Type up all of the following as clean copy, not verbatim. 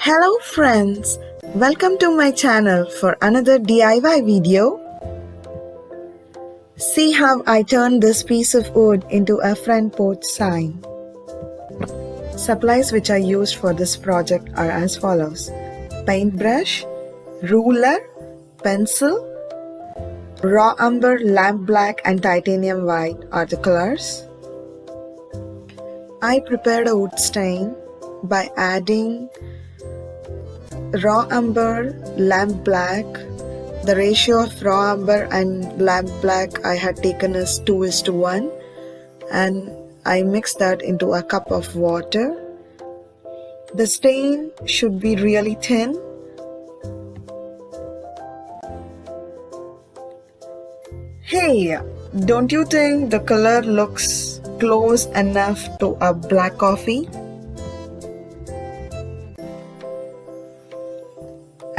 Hello friends, welcome to my channel for another DIY video. See how I turned this piece of wood into a front porch sign. Supplies which I used for this project are as follows: paintbrush, ruler, pencil, raw umber, lamp black and titanium white are the colors. I prepared a wood stain by adding raw umber, lamp black. The ratio of raw umber and lamp black I had taken is 2:1, and I mixed that into a cup of water. The stain should be really thin. Hey, don't you think the color looks close enough to a black coffee?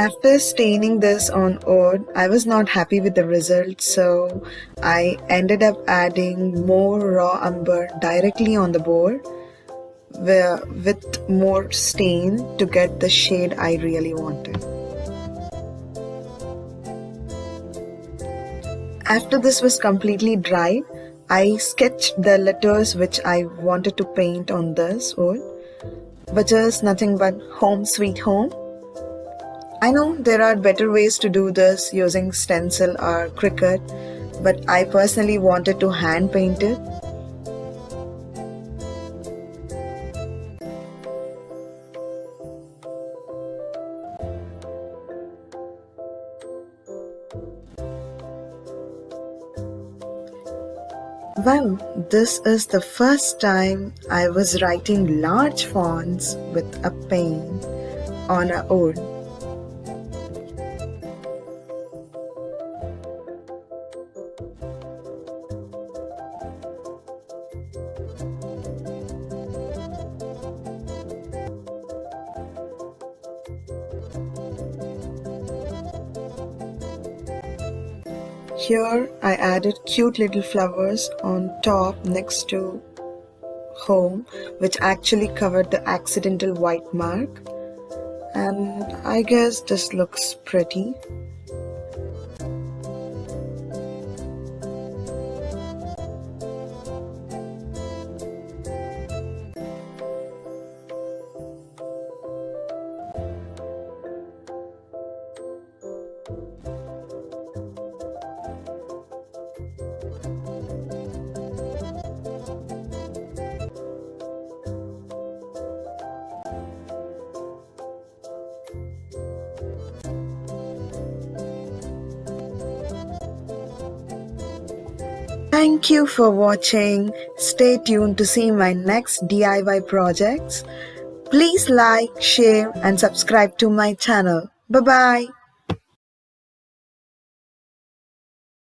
After staining this on wood, I was not happy with the result, so I ended up adding more raw umber directly on the board with more stain to get the shade I really wanted. After this was completely dried, I sketched the letters which I wanted to paint on this wood, which is nothing but Home Sweet Home. I know there are better ways to do this using Stencil or Cricut, but I personally wanted to hand paint it. Well, this is the first time I was writing large fonts with a pen on a wood. Here I added cute little flowers on top next to home, which actually covered the accidental white mark, and I guess this looks pretty. Thank you for watching. Stay tuned to see my next DIY projects. Please like, share and subscribe to my channel. Bye bye.